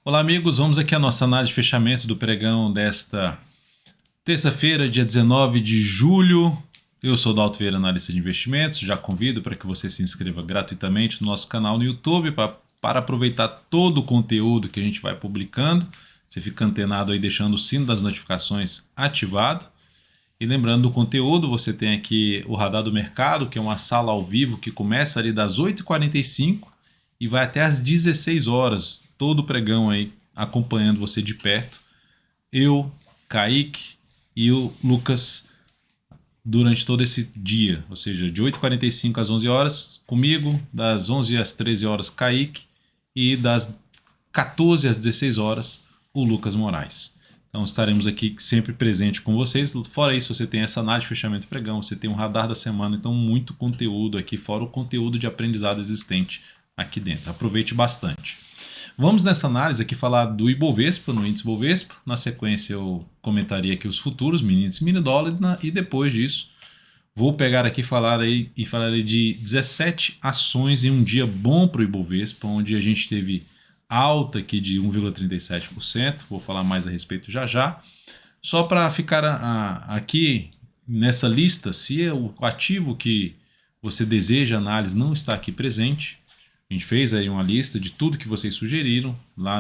Olá, amigos. Vamos aqui à nossa análise de fechamento do pregão desta terça-feira, dia 19 de julho. Eu sou o Dalto Vieira, analista de investimentos. Já convido para que você se inscreva gratuitamente no nosso canal no YouTube para aproveitar todo o conteúdo que a gente vai publicando. Você fica antenado aí, deixando o sino das notificações ativado. E lembrando do conteúdo, você tem aqui o Radar do Mercado, que é uma sala ao vivo que começa ali das 8h45 e vai até às 16 horas, todo o pregão aí acompanhando você de perto. Eu, Kaique e o Lucas durante todo esse dia, ou seja, de 8h45 às 11 horas comigo, das 11 às 13 horas Kaique e das 14 às 16 horas o Lucas Moraes. Então estaremos aqui sempre presente com vocês. Fora isso, você tem essa análise de fechamento de pregão, você tem um radar da semana, então muito conteúdo aqui, fora o conteúdo de aprendizado existente aqui dentro. Aproveite bastante. Vamos nessa análise aqui falar do Ibovespa, no índice Ibovespa. Na sequência eu comentaria aqui os futuros, mini índice, mini dólar, e depois disso vou pegar aqui e falar de 17 ações em um dia bom para o Ibovespa, onde a gente teve alta aqui de 1,37%, vou falar mais a respeito já. Só para ficar aqui nessa lista, se é o ativo que você deseja análise não está aqui presente, a gente fez aí uma lista de tudo que vocês sugeriram lá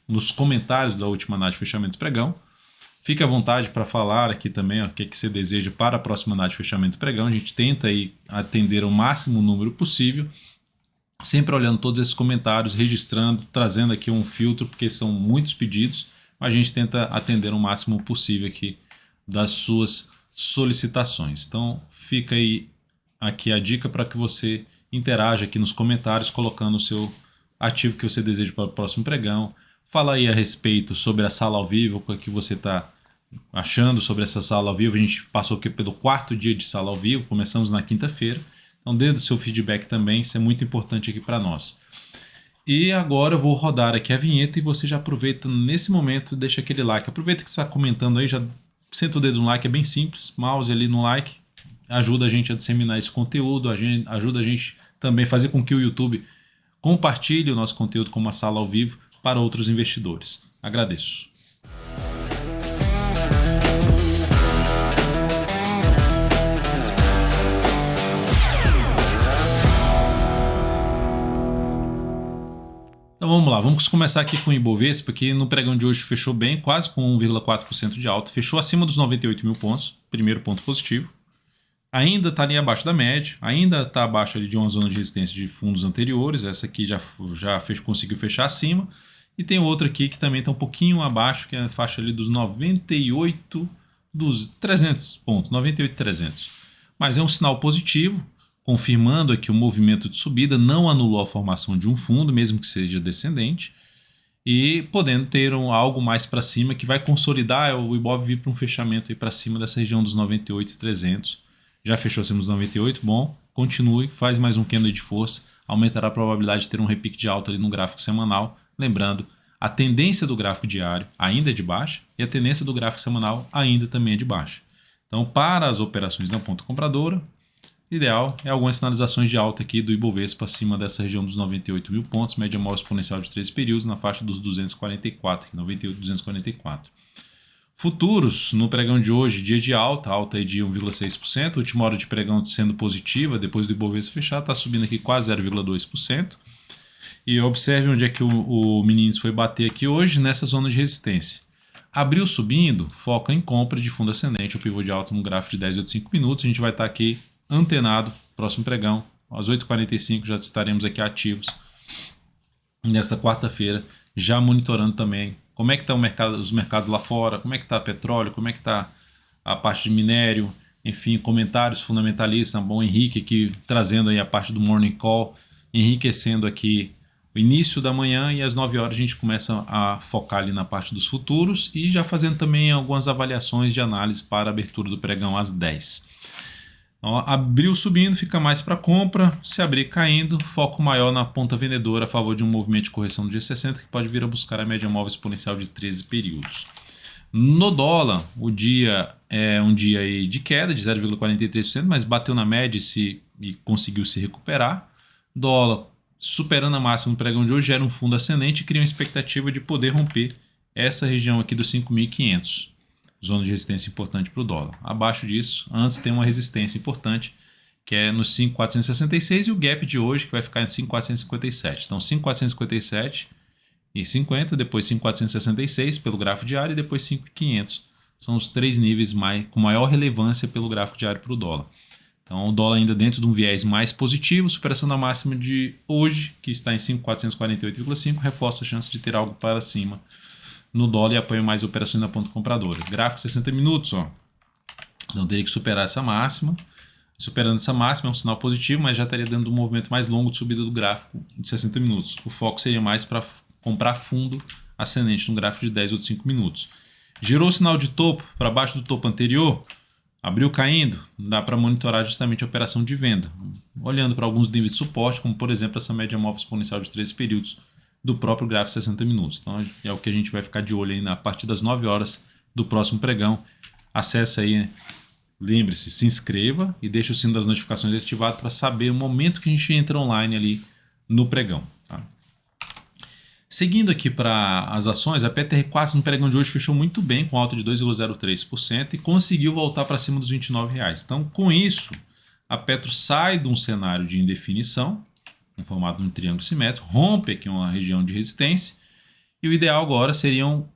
nos comentários da última análise de fechamento de pregão. Fique à vontade para falar aqui também o que você deseja para a próxima análise de fechamento de pregão. A gente tenta aí atender o máximo número possível, sempre olhando todos esses comentários, registrando, trazendo aqui um filtro, porque são muitos pedidos, mas a gente tenta atender o máximo possível aqui das suas solicitações. Então fica aí aqui a dica para que você interaja aqui nos comentários, colocando o seu ativo que você deseja para o próximo pregão. Fala aí a respeito sobre a sala ao vivo, o que você está achando sobre essa sala ao vivo. A gente passou aqui pelo 4º dia de sala ao vivo, começamos na quinta-feira. Então, dê o seu feedback também, isso é muito importante aqui para nós. E agora eu vou rodar aqui a vinheta e você já aproveita nesse momento, deixa aquele like. Aproveita que você está comentando aí, já senta o dedo no like, é bem simples, mouse ali no like, ajuda a gente a disseminar esse conteúdo, ajuda a gente também a fazer com que o YouTube compartilhe o nosso conteúdo como uma sala ao vivo para outros investidores. Agradeço. Então vamos lá, vamos começar aqui com o Ibovespa, que no pregão de hoje fechou bem, quase com 1,4% de alta, fechou acima dos 98 mil pontos, primeiro ponto positivo. Ainda está ali abaixo da média, ainda está abaixo ali de uma zona de resistência de fundos anteriores, essa aqui conseguiu fechar acima, e tem outra aqui que também está um pouquinho abaixo, que é a faixa ali dos 300 pontos, 98,300. Mas é um sinal positivo, confirmando aqui o movimento de subida, não anulou a formação de um fundo, mesmo que seja descendente, e podendo ter algo mais para cima que vai consolidar o Ibov vir para um fechamento para cima dessa região dos 98,300. Já fechou acima dos 98, bom, continue, faz mais um candle de força, aumentará a probabilidade de ter um repique de alta ali no gráfico semanal. Lembrando, a tendência do gráfico diário ainda é de baixa e a tendência do gráfico semanal ainda também é de baixa. Então, para as operações na ponta compradora, ideal é algumas sinalizações de alta aqui do Ibovespa acima dessa região dos 98 mil pontos, média móvel exponencial de 13 períodos na faixa dos 244, 98, 244. Futuros, no pregão de hoje, dia de alta aí de 1,6%, última hora de pregão sendo positiva, depois do Ibovespa fechar, está subindo aqui quase 0,2%. E observe onde é que o mini índice foi bater aqui hoje, nessa zona de resistência. Abriu subindo, foca em compra de fundo ascendente, o pivô de alta no gráfico de 10 a 5 minutos, a gente vai estar aqui antenado, próximo pregão, às 8h45 já estaremos aqui ativos nesta quarta-feira, já monitorando também como é que estão os mercados lá fora, como é que está petróleo, como é que está a parte de minério, enfim, comentários fundamentalistas, bom, Henrique aqui trazendo aí a parte do Morning Call, enriquecendo aqui o início da manhã, e às 9 horas a gente começa a focar ali na parte dos futuros e já fazendo também algumas avaliações de análise para a abertura do pregão às 10. Então, abriu subindo, fica mais para compra, se abrir caindo, foco maior na ponta vendedora a favor de um movimento de correção do G60 que pode vir a buscar a média móvel exponencial de 13 períodos. No dólar, o dia é um dia aí de queda de 0,43%, mas bateu na média e conseguiu se recuperar. Dólar superando a máxima no pregão de hoje, gera um fundo ascendente e cria uma expectativa de poder romper essa região aqui dos 5.500. Zona de resistência importante para o dólar. Abaixo disso, antes tem uma resistência importante, que é no 5.466 e o gap de hoje, que vai ficar em 5.457. Então, 5.457 e 50, depois 5.466 pelo gráfico diário e depois 5.500. São os três níveis com maior relevância pelo gráfico diário para o dólar. Então, o dólar ainda dentro de um viés mais positivo, superação da máxima de hoje, que está em 5.448,5, reforça a chance de ter algo para cima no dólar e apoia mais operações na ponta compradora. Gráfico 60 minutos, ó. Então teria que superar essa máxima. Superando essa máxima é um sinal positivo, mas já estaria dentro do movimento mais longo de subida do gráfico de 60 minutos. O foco seria mais para comprar fundo ascendente no gráfico de 10 ou de 5 minutos. Girou o sinal de topo para baixo do topo anterior, abriu caindo, dá para monitorar justamente a operação de venda. Olhando para alguns níveis de suporte, como por exemplo essa média móvel exponencial de 13 períodos do próprio gráfico 60 minutos. Então é o que a gente vai ficar de olho aí a partir das 9 horas do próximo pregão. Acesse aí, né? Lembre-se, se inscreva e deixe o sino das notificações ativado para saber o momento que a gente entra online ali no pregão. Tá? Seguindo aqui para as ações, a PTR4 no pregão de hoje fechou muito bem, com alta de 2,03% e conseguiu voltar para cima dos R$ 29,00. Então, com isso, a Petro sai de um cenário de indefinição, no formato de um triângulo simétrico, rompe aqui uma região de resistência e o ideal agora seriam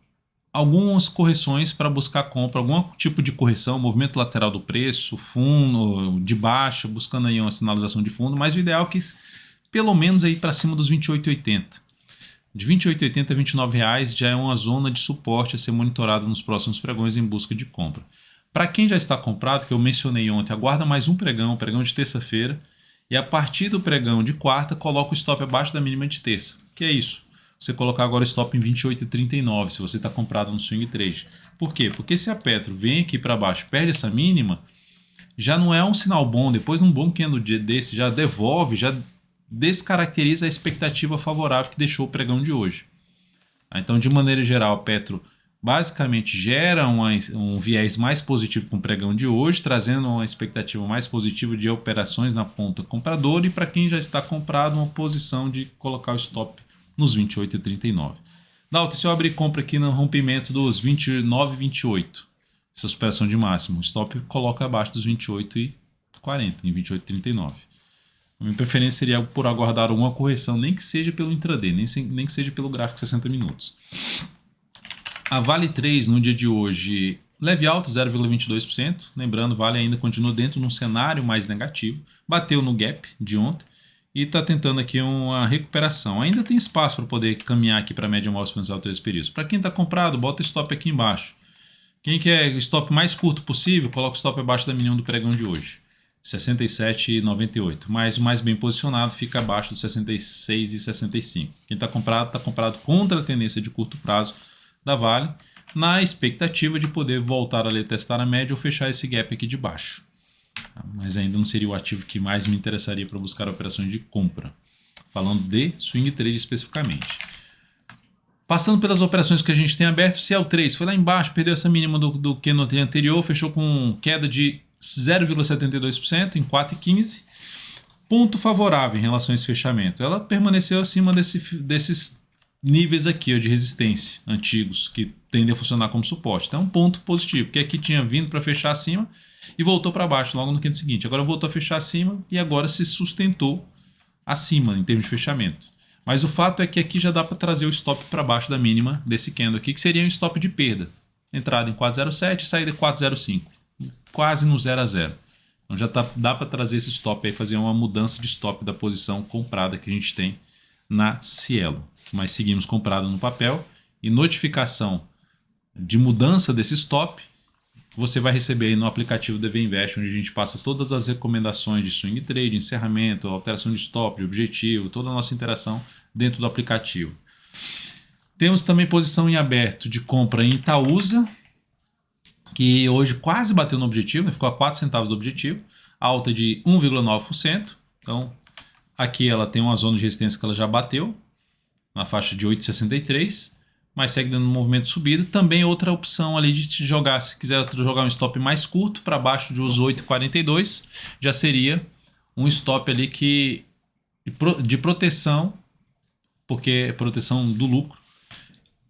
algumas correções para buscar compra, algum tipo de correção, movimento lateral do preço, fundo de baixa, buscando aí uma sinalização de fundo, mas o ideal é que pelo menos aí para cima dos 28,80. De 28,80 a R$ 29,00 já é uma zona de suporte a ser monitorado nos próximos pregões em busca de compra. Para quem já está comprado, que eu mencionei ontem, aguarda mais um pregão de terça-feira, e a partir do pregão de quarta, coloca o stop abaixo da mínima de terça. Que é isso? Você colocar agora o stop em 28,39 se você está comprado no swing trade. Por quê? Porque se a Petro vem aqui para baixo, perde essa mínima, já não é um sinal bom. Depois de um bom candle desse, já devolve, já descaracteriza a expectativa favorável que deixou o pregão de hoje. Então, de maneira geral, a Petro basicamente gera um viés mais positivo com o pregão de hoje, trazendo uma expectativa mais positiva de operações na ponta compradora e para quem já está comprado, uma posição de colocar o stop nos 28,39. Dalton, se eu abrir compra aqui no rompimento dos 29,28, essa superação de máximo, o stop coloca abaixo dos 28,40, em 28,39. A minha preferência seria por aguardar uma correção, nem que seja pelo intraday, nem que seja pelo gráfico 60 minutos. A Vale 3 no dia de hoje, leve alta, 0,22%. Lembrando, Vale ainda continua dentro de um cenário mais negativo. Bateu no gap de ontem e está tentando aqui uma recuperação. Ainda tem espaço para poder caminhar aqui para a média móvel exponencial de 3 períodos. Para quem está comprado, bota o stop aqui embaixo. Quem quer o stop mais curto possível, coloca o stop abaixo da mínima do pregão de hoje. 67,98. Mas o mais bem posicionado fica abaixo dos 66,65. Quem está comprado contra a tendência de curto prazo da Vale, na expectativa de poder voltar a testar a média ou fechar esse gap aqui de baixo. Mas ainda não seria o ativo que mais me interessaria para buscar operações de compra. Falando de swing trade especificamente. Passando pelas operações que a gente tem aberto, CL3 foi lá embaixo, perdeu essa mínima do candle anterior, fechou com queda de 0,72% em 4,15. Ponto favorável em relação a esse fechamento. Ela permaneceu acima desses níveis aqui ó, de resistência antigos que tendem a funcionar como suporte. Então é um ponto positivo, porque aqui tinha vindo para fechar acima e voltou para baixo logo no candle seguinte. Agora voltou a fechar acima e agora se sustentou acima em termos de fechamento. Mas o fato é que aqui já dá para trazer o stop para baixo da mínima desse candle aqui, que seria um stop de perda. Entrada em 4,07 e saída em 4,05. Quase no 0 a 0. Então já dá para trazer esse stop aí, fazer uma mudança de stop da posição comprada que a gente tem na Cielo. Mas seguimos comprado no papel e notificação de mudança desse stop você vai receber aí no aplicativo DV Invest, onde a gente passa todas as recomendações de swing trade, encerramento, alteração de stop, de objetivo, toda a nossa interação dentro do aplicativo. Temos também posição em aberto de compra em Itaúsa, que hoje quase bateu no objetivo, ficou a 4 centavos do objetivo, alta de 1,9%. Então aqui ela tem uma zona de resistência que ela já bateu, na faixa de 8,63, mas segue dando um movimento de subida. Também outra opção ali de jogar, se quiser jogar um stop mais curto, para baixo dos 8,42, já seria um stop ali que de proteção, porque é proteção do lucro,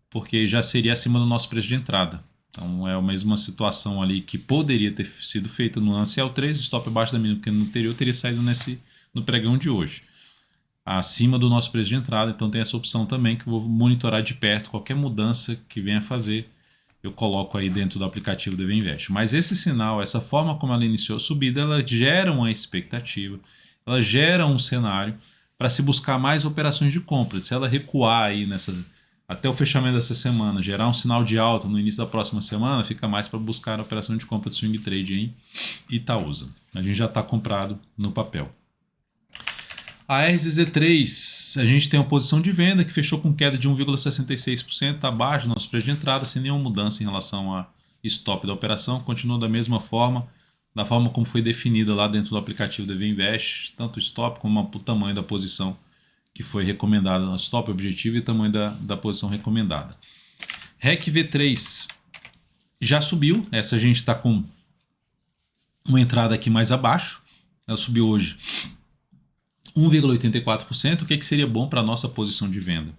porque já seria acima do nosso preço de entrada. Então é a mesma situação ali que poderia ter sido feita no lance L3, stop abaixo da mínima, porque no anterior teria saído no pregão de hoje, acima do nosso preço de entrada. Então tem essa opção também que eu vou monitorar de perto. Qualquer mudança que venha a fazer, eu coloco aí dentro do aplicativo DV Invest. Mas esse sinal, essa forma como ela iniciou a subida, ela gera uma expectativa, ela gera um cenário para se buscar mais operações de compra. Se ela recuar aí até o fechamento dessa semana, gerar um sinal de alta no início da próxima semana, fica mais para buscar a operação de compra de swing trade em Itaúsa. A gente já está comprado no papel. A RZZ3, a gente tem uma posição de venda que fechou com queda de 1,66%, abaixo do nosso preço de entrada, sem nenhuma mudança em relação a stop da operação. Continua da mesma forma, da forma como foi definida lá dentro do aplicativo DV Invest, tanto o stop como o tamanho da posição que foi recomendada, no stop objetivo e tamanho da posição recomendada. REC V3 já subiu, essa a gente está com uma entrada aqui mais abaixo, ela subiu hoje 1,84%, o que seria bom para a nossa posição de venda?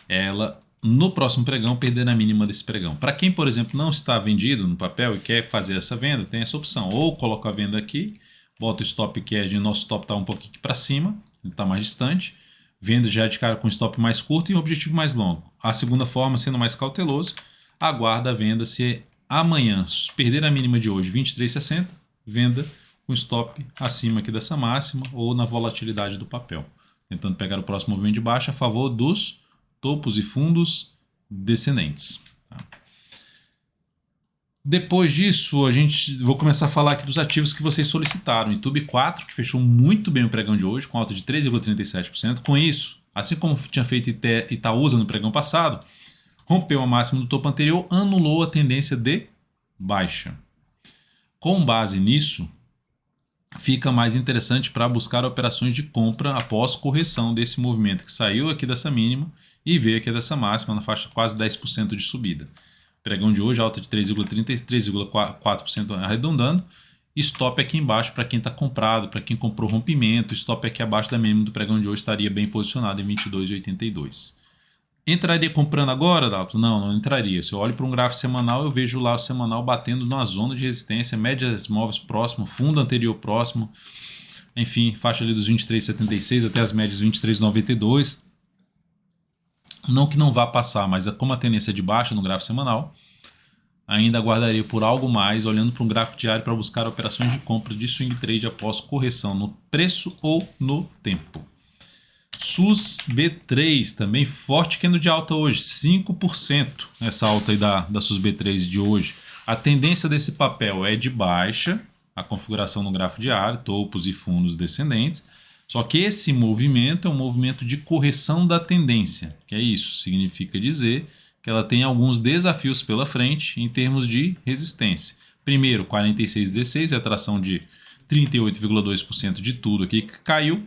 Ela, no próximo pregão, perder a mínima desse pregão. Para quem, por exemplo, não está vendido no papel e quer fazer essa venda, tem essa opção. Ou coloca a venda aqui, bota o stop que é de nosso stop está um pouquinho para cima, ele está mais distante, venda já de cara com stop mais curto e um objetivo mais longo. A segunda forma, sendo mais cauteloso, aguarda a venda. Se amanhã perder a mínima de hoje, 23,60, venda com stop acima aqui dessa máxima ou na volatilidade do papel, tentando pegar o próximo movimento de baixa a favor dos topos e fundos descendentes. Tá? Depois disso, vou começar a falar aqui dos ativos que vocês solicitaram. YouTube 4, que fechou muito bem o pregão de hoje, com alta de 3,37%. Com isso, assim como tinha feito Itaúsa no pregão passado, rompeu a máxima do topo anterior, anulou a tendência de baixa. Com base nisso, fica mais interessante para buscar operações de compra após correção desse movimento que saiu aqui dessa mínima e veio aqui dessa máxima na faixa quase 10% de subida. Pregão de hoje, alta de 3,4% arredondando. Stop aqui embaixo para quem está comprado, para quem comprou rompimento. Stop aqui abaixo da mínima do pregão de hoje estaria bem posicionado em 22,82. Entraria comprando agora, Dalton? Não entraria. Se eu olho para um gráfico semanal, eu vejo lá o semanal batendo na zona de resistência, médias móveis próximo, fundo anterior próximo, enfim, faixa ali dos 23,76 até as médias 23,92. Não que não vá passar, mas como a tendência é de baixa no gráfico semanal, ainda aguardaria por algo mais, olhando para um gráfico diário para buscar operações de compra de swing trade após correção no preço ou no tempo. SUS B3 também forte candle de alta hoje, 5% essa alta aí da SUS B3 de hoje. A tendência desse papel é de baixa, a configuração no gráfico diário, topos e fundos descendentes. Só que esse movimento é um movimento de correção da tendência, que é isso, significa dizer que ela tem alguns desafios pela frente em termos de resistência. Primeiro, 46,16, a atração de 38,2% de tudo aqui que caiu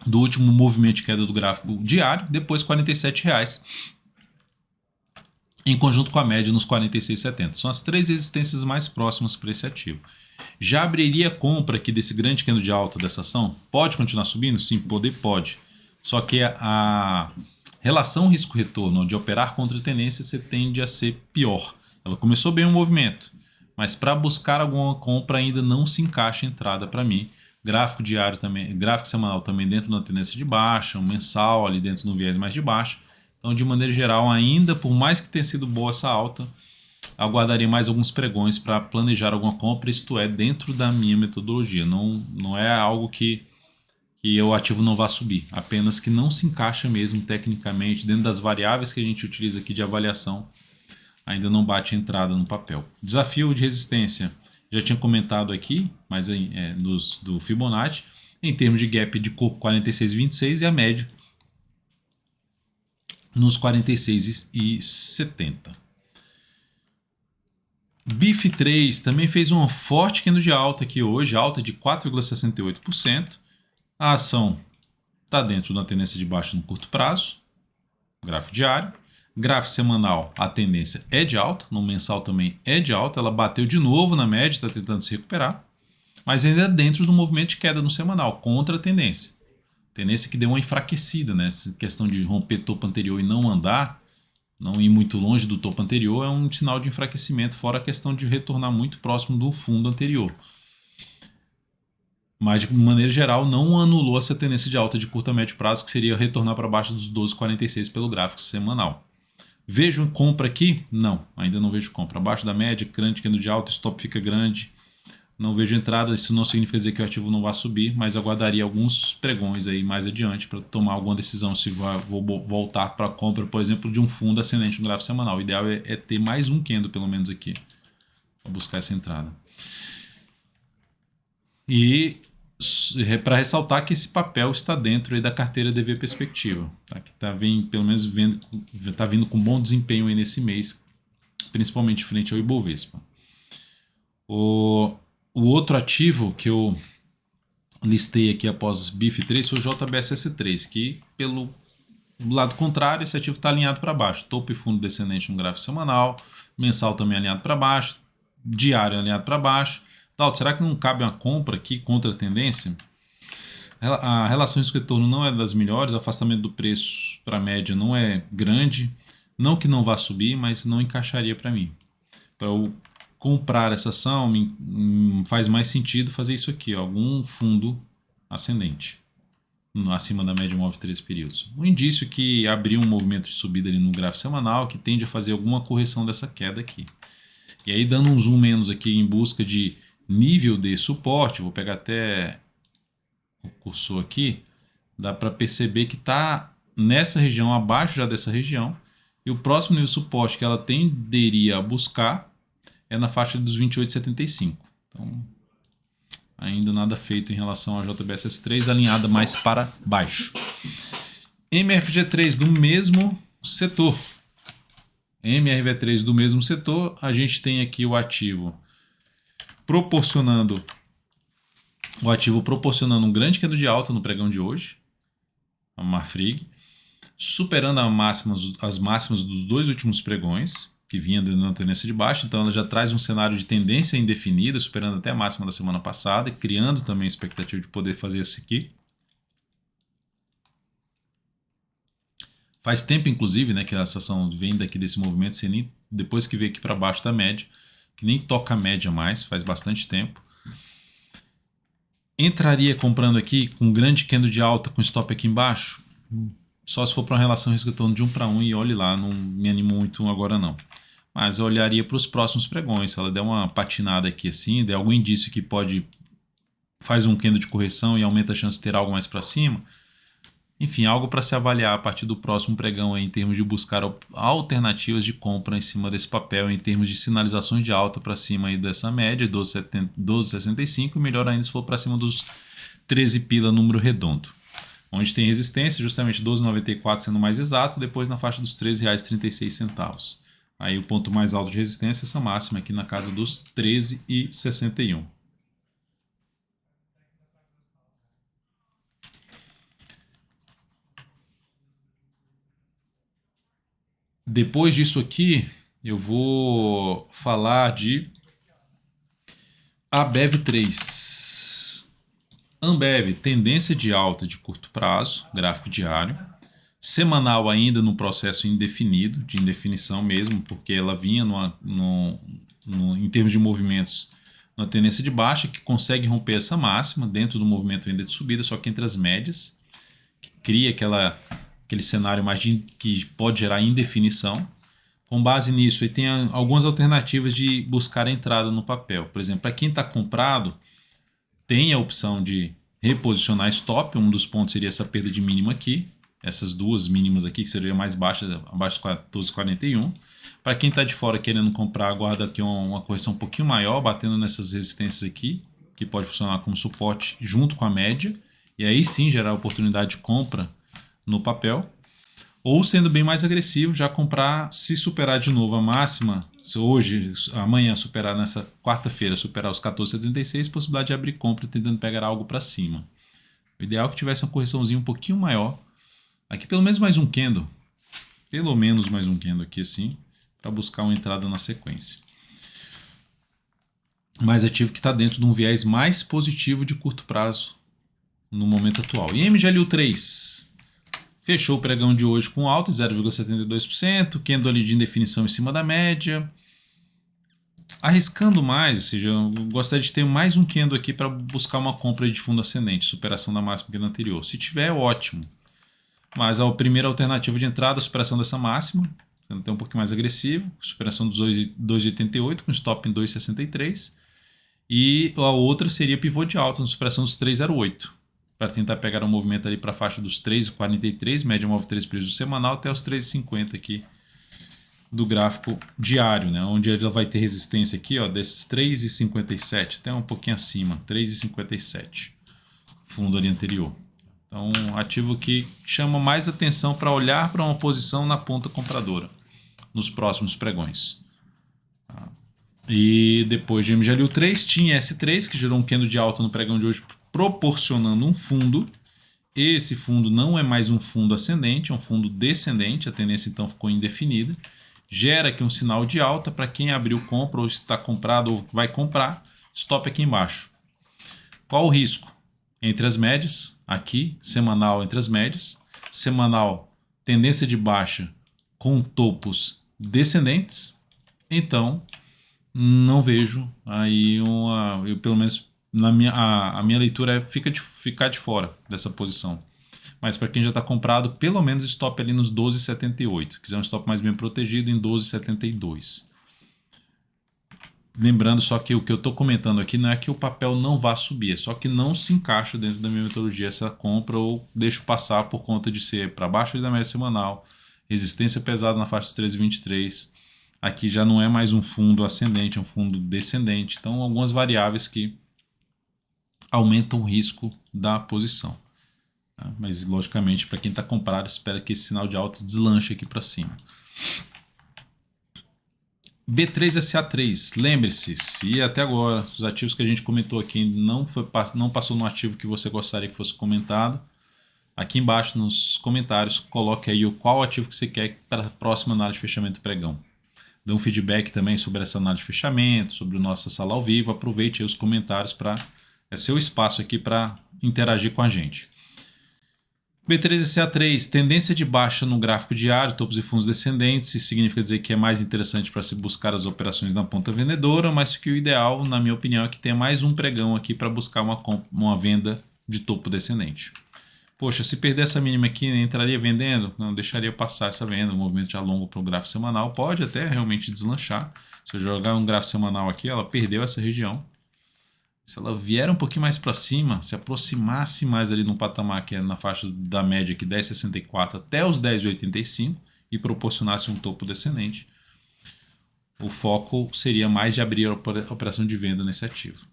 do último movimento de queda do gráfico diário, depois R$ 47,00, em conjunto com a média nos 46,70. São as três resistências mais próximas para esse ativo. Já abriria compra aqui desse grande candle de alta dessa ação? Pode continuar subindo? Sim, pode. Só que a relação risco-retorno de operar contra a tendência você tende a ser pior. Ela começou bem o movimento, mas para buscar alguma compra ainda não se encaixa a entrada para mim. Gráfico diário também, gráfico semanal também dentro da tendência de baixa, um mensal ali dentro do viés mais de baixa. Então, de maneira geral, ainda por mais que tenha sido boa essa alta, aguardaria mais alguns pregões para planejar alguma compra, isto é, dentro da minha metodologia. Não é algo que o ativo não vá subir, apenas que não se encaixa mesmo tecnicamente dentro das variáveis que a gente utiliza aqui de avaliação, ainda não bate a entrada no papel. Desafio de resistência, já tinha comentado aqui, mas do Fibonacci, em termos de gap de corpo 46,26 e a média nos 46,70. BIF3 também fez uma forte candle de alta aqui hoje, alta de 4,68%. A ação está dentro da tendência de baixa no curto prazo, gráfico diário. Gráfico semanal, a tendência é de alta, no mensal também é de alta. Ela bateu de novo na média, está tentando se recuperar, mas ainda é dentro do movimento de queda no semanal, contra a tendência. Tendência que deu uma enfraquecida, né? Essa questão de romper topo anterior e não andar, não ir muito longe do topo anterior, é um sinal de enfraquecimento, fora a questão de retornar muito próximo do fundo anterior. Mas, de maneira geral, não anulou essa tendência de alta de curto a médio prazo, que seria retornar para baixo dos 12,46 pelo gráfico semanal. Vejo compra aqui? Não, ainda não vejo compra. Abaixo da média, grande candle de alta, stop fica grande. Não vejo entrada, isso não significa dizer que o ativo não vai subir, mas aguardaria alguns pregões aí mais adiante para tomar alguma decisão se vou voltar para a compra, por exemplo, de um fundo ascendente no gráfico semanal. O ideal é ter mais um candle, pelo menos aqui, para buscar essa entrada. E para ressaltar que esse papel está dentro aí da carteira DV Perspectiva, tá? Que está pelo menos tá vindo com bom desempenho aí nesse mês, principalmente frente ao Ibovespa. O outro ativo que eu listei aqui após BIF3 foi o JBSS3, que pelo lado contrário, esse ativo está alinhado para baixo, topo e fundo descendente no gráfico semanal, mensal também alinhado para baixo, diário alinhado para baixo. Dalton, será que não cabe uma compra aqui contra a tendência? A relação risco-retorno não é das melhores, o afastamento do preço para a média não é grande, não que não vá subir, mas não encaixaria para mim. Para eu comprar essa ação, faz mais sentido fazer isso aqui, ó, algum fundo ascendente, acima da média móvel de 3 períodos. Um indício que abriu um movimento de subida ali no gráfico semanal, que tende a fazer alguma correção dessa queda aqui. E aí, dando um zoom menos aqui em busca de nível de suporte, vou pegar até o cursor aqui, dá para perceber que está nessa região, abaixo já dessa região, e o próximo nível de suporte que ela tenderia a buscar é na faixa dos 28,75. Então, ainda nada feito em relação a JBSS3, alinhada mais para baixo. MRV3 do mesmo setor. MRV3 do mesmo setor, a gente tem aqui o ativo proporcionando um grande candle de alta no pregão de hoje, a Marfrig, superando as máximas dos dois últimos pregões, que vinha dando uma tendência de baixa, então ela já traz um cenário de tendência indefinida, superando até a máxima da semana passada e criando também a expectativa de poder fazer esse aqui. Faz tempo, inclusive, né, que a ação vem daqui desse movimento, depois que veio aqui para baixo da média, que nem toca a média mais, faz bastante tempo. Entraria comprando aqui com um grande candle de alta com stop aqui embaixo? Só se for para uma relação risco-retorno de 1 para 1 e olhe lá, não me animo muito agora não. Mas eu olharia para os próximos pregões, se ela der uma patinada aqui assim, der algum indício que faz um candle de correção e aumenta a chance de ter algo mais para cima, enfim, algo para se avaliar a partir do próximo pregão aí, em termos de buscar alternativas de compra em cima desse papel, em termos de sinalizações de alta para cima aí dessa média, 12,65, e melhor ainda se for para cima dos 13 pila número redondo. Onde tem resistência, justamente 12,94 sendo mais exato, depois na faixa dos R$ 13,36. Aí o ponto mais alto de resistência, essa máxima aqui na casa dos 13,61. Depois disso aqui, eu vou falar de Ambev3. Ambev, tendência de alta de curto prazo, gráfico diário. Semanal ainda no processo indefinido, de indefinição mesmo, porque ela vinha em termos de movimentos, uma tendência de baixa, que consegue romper essa máxima dentro do movimento ainda de subida, só que entre as médias, que cria aquele cenário mais que pode gerar indefinição. Com base nisso, tem algumas alternativas de buscar a entrada no papel. Por exemplo, para quem está comprado, tem a opção de reposicionar stop. Um dos pontos seria essa perda de mínima aqui. Essas duas mínimas aqui, que seria mais baixa, abaixo dos 14,41. Para quem está de fora querendo comprar, aguarda aqui uma correção um pouquinho maior, batendo nessas resistências aqui, que pode funcionar como suporte junto com a média. E aí sim gerar oportunidade de compra no papel. Ou sendo bem mais agressivo, já comprar, se superar de novo a máxima, se hoje, amanhã superar nessa quarta-feira, superar os 14,76, possibilidade de abrir compra tentando pegar algo para cima. O ideal é que tivesse uma correçãozinha um pouquinho maior. Aqui pelo menos mais um candle. Pelo menos mais um candle aqui assim, para buscar uma entrada na sequência. Mas ativo que está dentro de um viés mais positivo de curto prazo no momento atual. E MGLU3 fechou o pregão de hoje com alta de 0,72%, candle ali de indefinição em cima da média. Arriscando mais, ou seja, eu gostaria de ter mais um candle aqui para buscar uma compra de fundo ascendente, superação da máxima que é anterior. Se tiver, ótimo. Mas a primeira alternativa de entrada, a superação dessa máxima, sendo até um pouquinho mais agressivo, superação dos 2,88 com stop em 2,63. E a outra seria pivô de alta na superação dos 3,08, para tentar pegar um movimento ali para a faixa dos 3,43, média móvel 3 preços semanal, até os 3,50 aqui do gráfico diário, né? Onde ela vai ter resistência aqui, ó, desses 3,57, até um pouquinho acima, 3,57, fundo ali anterior. Então, ativo que chama mais atenção para olhar para uma posição na ponta compradora nos próximos pregões. E depois de MGLU3 tinha S3, que gerou um candle de alta no pregão de hoje, proporcionando um fundo. Esse fundo não é mais um fundo ascendente, é um fundo descendente, a tendência então ficou indefinida. Gera aqui um sinal de alta para quem abriu compra ou está comprado ou vai comprar, stop aqui embaixo. Qual o risco? Entre as médias, aqui, semanal entre as médias, semanal tendência de baixa com topos descendentes, então não vejo aí eu pelo menos a minha leitura é ficar de fora dessa posição. Mas para quem já está comprado, pelo menos stop ali nos 12,78. Quiser um stop mais bem protegido em 12,72. Lembrando só que o que eu estou comentando aqui não é que o papel não vá subir, é só que não se encaixa dentro da minha metodologia essa compra ou deixo passar por conta de ser para baixo da média semanal, resistência pesada na faixa dos 13,23. Aqui já não é mais um fundo ascendente, é um fundo descendente. Então, algumas variáveis que aumentam o risco da posição. Mas, logicamente, para quem está comprado, espera que esse sinal de alta deslanche aqui para cima. B3SA3, lembre-se, se até agora os ativos que a gente comentou aqui não passou no ativo que você gostaria que fosse comentado, aqui embaixo nos comentários coloque aí qual ativo que você quer para a próxima análise de fechamento do pregão. Dê um feedback também sobre essa análise de fechamento, sobre a nossa sala ao vivo, aproveite aí os comentários para é seu espaço aqui para interagir com a gente. B3SA3, tendência de baixa no gráfico diário, topos e fundos descendentes, isso significa dizer que é mais interessante para se buscar as operações na ponta vendedora, mas que o ideal, na minha opinião, é que tenha mais um pregão aqui para buscar uma venda de topo descendente. Poxa, se perder essa mínima aqui, entraria vendendo? Não, deixaria passar essa venda, um movimento já longo para o gráfico semanal, pode até realmente deslanchar. Se eu jogar um gráfico semanal aqui, ela perdeu essa região. Se ela vier um pouquinho mais para cima, se aproximasse mais ali no patamar que é na faixa da média aqui 10,64 até os 10,85 e proporcionasse um topo descendente, o foco seria mais de abrir a operação de venda nesse ativo.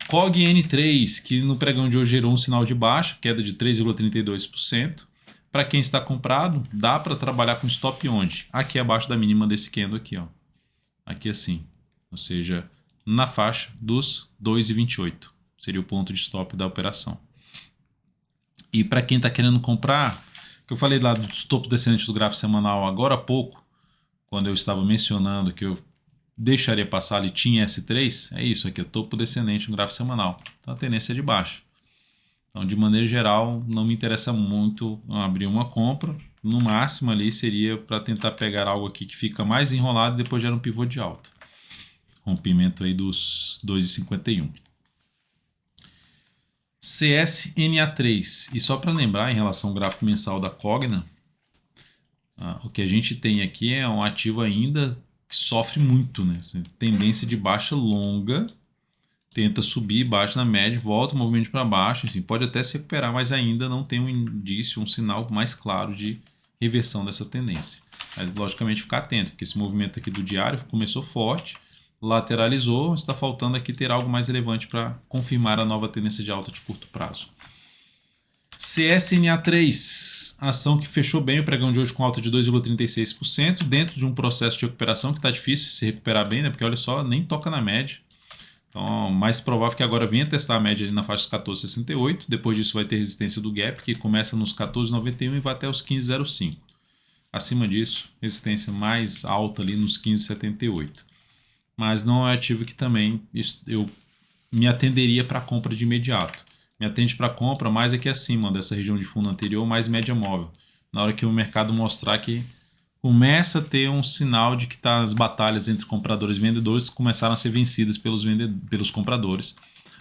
COG N3, que no pregão de hoje gerou um sinal de baixa, queda de 3,32%. Para quem está comprado, dá para trabalhar com stop onde? Aqui abaixo da mínima desse candle aqui, ó. Aqui assim, ou seja, na faixa dos 2,28. Seria o ponto de stop da operação. E para quem está querendo comprar, que eu falei lá dos topos descendentes do gráfico semanal agora há pouco, quando eu estava mencionando que eu deixaria passar ali, tinha S3, é isso aqui, é topo descendente no gráfico semanal. Então a tendência é de baixa. Então, de maneira geral, não me interessa muito abrir uma compra. No máximo ali seria para tentar pegar algo aqui que fica mais enrolado e depois gera um pivô de alta. Rompimento aí dos 2,51. CSNA3. E só para lembrar, em relação ao gráfico mensal da Cogna, o que a gente tem aqui é um ativo ainda que sofre muito, né? Tendência de baixa longa, tenta subir, baixa na média, volta o movimento para baixo, enfim, pode até se recuperar, mas ainda não tem um indício, um sinal mais claro de reversão dessa tendência. Mas, logicamente, ficar atento, porque esse movimento aqui do diário começou forte, lateralizou, está faltando aqui ter algo mais relevante para confirmar a nova tendência de alta de curto prazo. CSNA3, ação que fechou bem o pregão de hoje com alta de 2,36%, dentro de um processo de recuperação que está difícil se recuperar bem, né? Porque olha só, nem toca na média. Então, mais provável que agora venha testar a média ali na faixa dos 14,68, depois disso vai ter resistência do gap, que começa nos 14,91 e vai até os 15,05. Acima disso, resistência mais alta ali nos 15,78. Mas não é ativo que também eu me atenderia para compra de imediato. me atende para compra mais aqui acima dessa região de fundo anterior, mais média móvel. Na hora que o mercado mostrar que começa a ter um sinal de que as batalhas entre compradores e vendedores começaram a ser vencidas pelos compradores,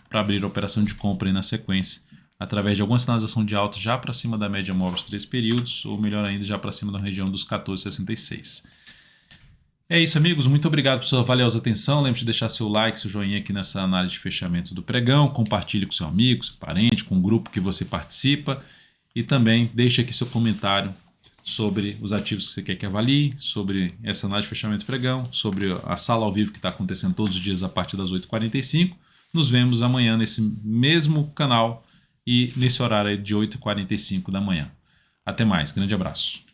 para abrir a operação de compra aí na sequência, através de alguma sinalização de alta já para cima da média móvel de 3 períodos, ou melhor ainda, já para cima da região dos 14,66. É isso, amigos. Muito obrigado por sua valiosa atenção. Lembre-se de deixar seu like, seu joinha aqui nessa análise de fechamento do pregão. Compartilhe com seu amigo, seu parente, com o grupo que você participa. E também deixe aqui seu comentário sobre os ativos que você quer que avalie, sobre essa análise de fechamento do pregão, sobre a sala ao vivo que está acontecendo todos os dias a partir das 8h45. Nos vemos amanhã nesse mesmo canal e nesse horário de 8h45 da manhã. Até mais. Grande abraço.